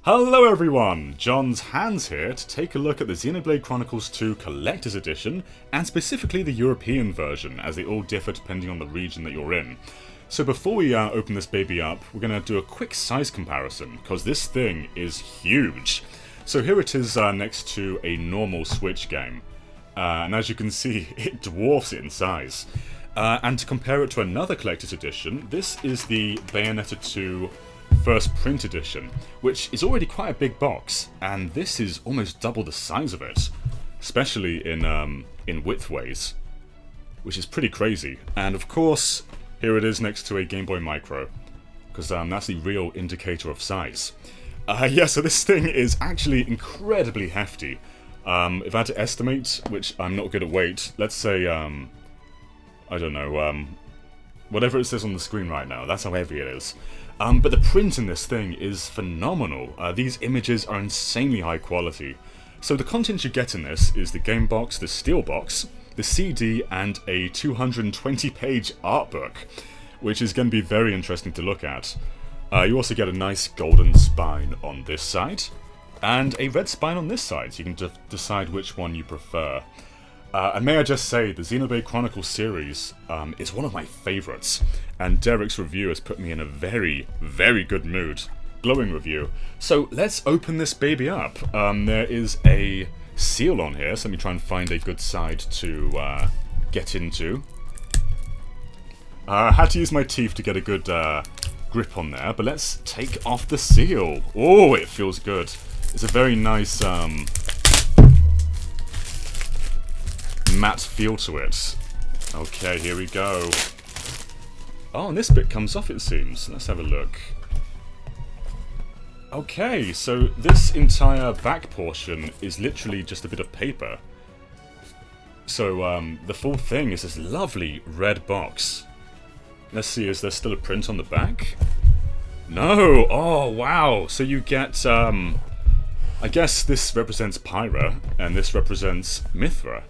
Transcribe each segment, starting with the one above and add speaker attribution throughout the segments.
Speaker 1: Hello everyone! John's Hands here to take a look at the Xenoblade Chronicles 2 Collector's Edition, and specifically the European version, as they all differ depending on the region that you're in. So before we open this baby up, we're going to do a quick size comparison, because this thing is huge. So here it is next to a normal Switch game, and as you can see, it dwarfs it in size. And to compare it to another Collector's Edition, this is the Bayonetta 2 First Print Edition, which is already quite a big box, and this is almost double the size of it, especially in width ways, which is pretty crazy. And of course, here it is next to a Game Boy Micro, because that's the real indicator of size. Yeah, so this thing is actually incredibly hefty. If I had to estimate, which I'm not good at weight, let's say, I don't know, whatever it says on the screen right now, that's how heavy it is. But the print in this thing is phenomenal. These images are insanely high quality. So the content you get in this is the game box, the steel box, the CD, and a 220-page art book, which is going to be very interesting to look at. You also get a nice golden spine on this side, and a red spine on this side, so you can decide which one you prefer. And may I just say, the Xenoblade Chronicles series is one of my favourites, and Derek's review has put me in a very, very good mood. Glowing review. So let's open this baby up. There is a seal on here, so let me try and find a good side to get into. I had to use my teeth to get a good grip on there, but let's take off the seal. Oh, it feels good. It's a very nice matte feel to it. Okay, here we go. Oh, and this bit comes off, it seems. Let's have a look. Okay, so this entire back portion is literally just a bit of paper. So, the full thing is this lovely red box. Let's see, is there still a print on the back? No! Oh, wow! So you get, I guess this represents Pyra, and this represents Mithra.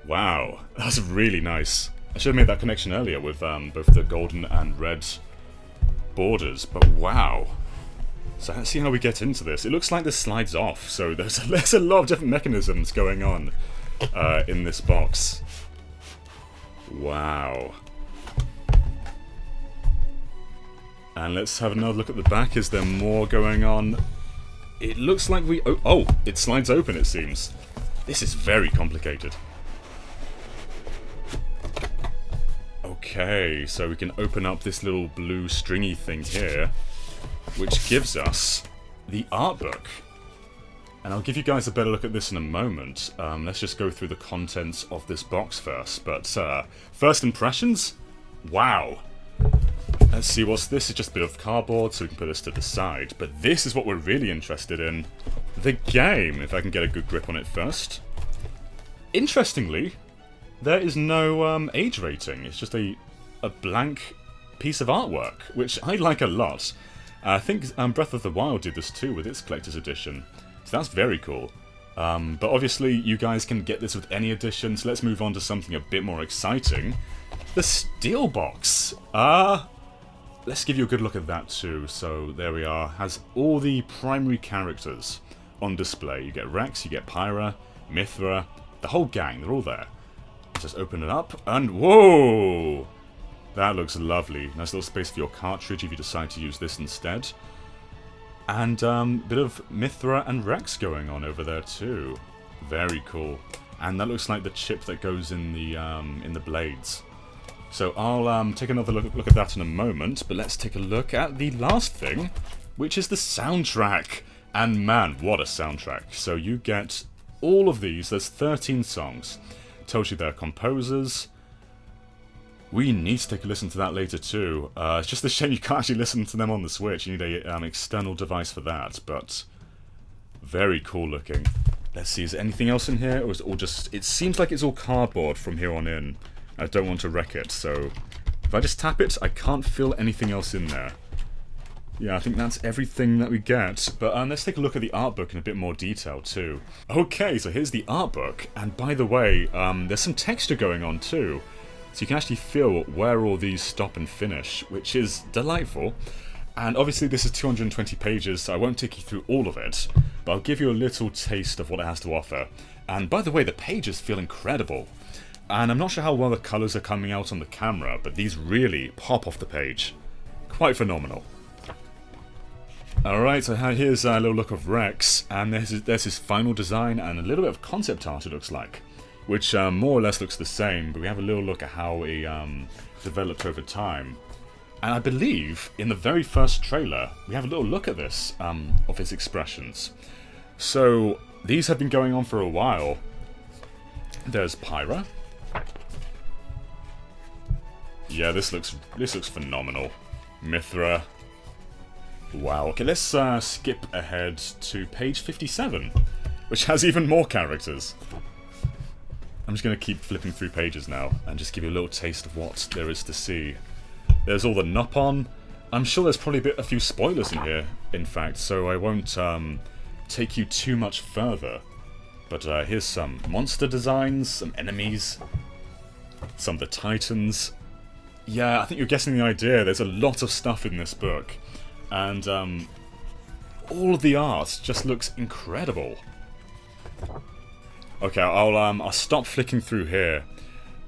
Speaker 1: Wow, that's really nice. I should have made that connection earlier with both the golden and red borders, but wow. So let's see how we get into this. It looks like this slides off, so there's a lot of different mechanisms going on in this box. Wow. And let's have another look at the back. Is there more going on? It looks like we... Oh, it slides open, it seems. This is very complicated. Okay, so we can open up this little blue stringy thing here, which gives us the art book. And I'll give you guys a better look at this in a moment. Let's just go through the contents of this box first. But first impressions? Wow. Let's see, what's this? It's just a bit of cardboard, so we can put this to the side. But this is what we're really interested in. The game, if I can get a good grip on it first. Interestingly, there is no age rating. It's just a blank piece of artwork, which I like a lot. I think Breath of the Wild did this too with its collector's edition, so that's very cool. But obviously you guys can get this with any edition, so let's move on to something a bit more exciting. The Steelbox! Let's give you a good look at that too. So there we are. Has all the primary characters on display. You get Rex, you get Pyra, Mithra, the whole gang, they're all there. Just open it up, and whoa! That looks lovely. Nice little space for your cartridge if you decide to use this instead. And bit of Mithra and Rex going on over there too. Very cool. And that looks like the chip that goes in the blades. So I'll take another look at that in a moment, but let's take a look at the last thing, which is the soundtrack. And man, what a soundtrack. So you get all of these, there's 13 songs. Tells you their composers. We need to take a listen to that later too. It's just a shame you can't actually listen to them on the Switch. You need an external device for that, but very cool looking. Let's see, is there anything else in here, or is it all just... It seems like it's all cardboard from here on in. I don't want to wreck it, so if I just tap it, I can't feel anything else in there. Yeah, I think that's everything that we get, but let's take a look at the art book in a bit more detail too. Okay, so here's the art book, and by the way, there's some texture going on too, so you can actually feel where all these stop and finish, which is delightful. And obviously this is 220 pages, so I won't take you through all of it, but I'll give you a little taste of what it has to offer. And by the way, the pages feel incredible. And I'm not sure how well the colours are coming out on the camera, but these really pop off the page. Quite phenomenal. Alright, so here's a little look of Rex, and there's his final design and a little bit of concept art, it looks like. Which more or less looks the same, but we have a little look at how he developed over time. And I believe in the very first trailer, we have a little look at this, of his expressions. So, these have been going on for a while. There's Pyra. Yeah, this looks phenomenal. Mithra. Wow. Okay, let's skip ahead to page 57, which has even more characters. I'm just going to keep flipping through pages now and just give you a little taste of what there is to see. There's all the Nopon. I'm sure there's probably a few spoilers in here, in fact, so I won't take you too much further. But here's some monster designs, some enemies, some of the Titans. Yeah, I think you're guessing the idea. There's a lot of stuff in this book. And all of the art just looks incredible. Okay, I'll stop flicking through here.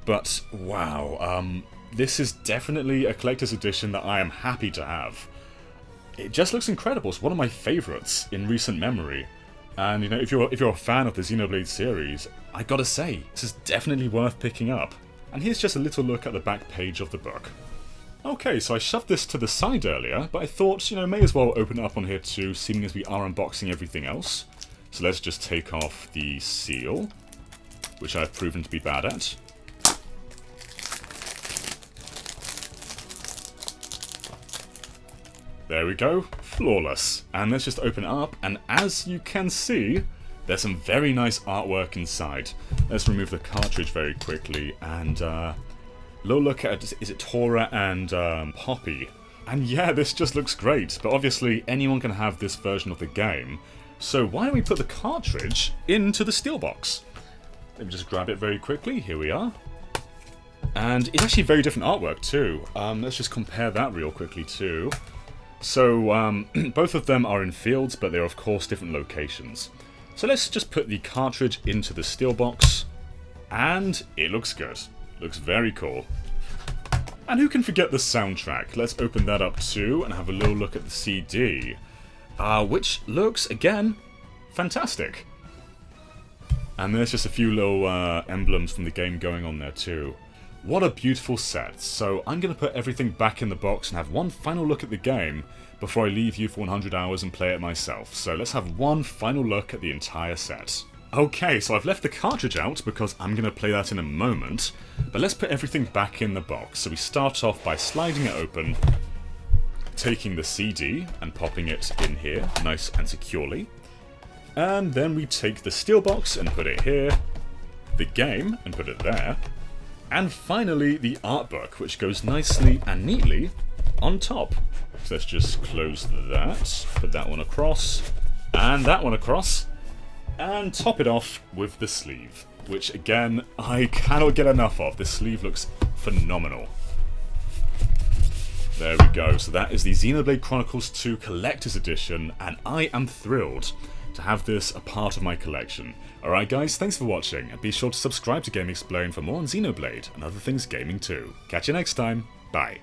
Speaker 1: But, wow, this is definitely a collector's edition that I am happy to have. It just looks incredible. It's one of my favourites in recent memory. And, you know, if you're a fan of the Xenoblade series, I gotta say, this is definitely worth picking up. And here's just a little look at the back page of the book. Okay, so I shoved this to the side earlier, but I thought, you know, may as well open it up on here too, seeing as we are unboxing everything else. So let's just take off the seal, which I've proven to be bad at. There we go, flawless. And let's just open it up, and as you can see, there's some very nice artwork inside. Let's remove the cartridge very quickly, and little look at, is it Tora and Poppy? And yeah, this just looks great, but obviously anyone can have this version of the game, so why don't we put the cartridge into the steelbox? Let me just grab it very quickly, here we are. And it's actually very different artwork too. Let's just compare that real quickly too. So, both of them are in fields, but they're of course different locations. So let's just put the cartridge into the steelbox, and it looks good. Looks very cool. And who can forget the soundtrack? Let's open that up too, and have a little look at the CD, which looks, again, fantastic. And there's just a few little emblems from the game going on there too. What a beautiful set. So I'm going to put everything back in the box and have one final look at the game before I leave you for 100 hours and play it myself. So let's have one final look at the entire set. Okay, so I've left the cartridge out because I'm going to play that in a moment, but let's put everything back in the box. So we start off by sliding it open, taking the CD and popping it in here, nice and securely. And then we take the steelbox and put it here, the game and put it there, and finally the artbook, which goes nicely and neatly on top. So let's just close that, put that one across, and that one across, and top it off with the sleeve, which again, I cannot get enough of. This sleeve looks phenomenal. There we go, so that is the Xenoblade Chronicles 2 Collector's Edition, and I am thrilled to have this a part of my collection. Alright guys, thanks for watching, and be sure to subscribe to GameXplain for more on Xenoblade and other things gaming too. Catch you next time, bye.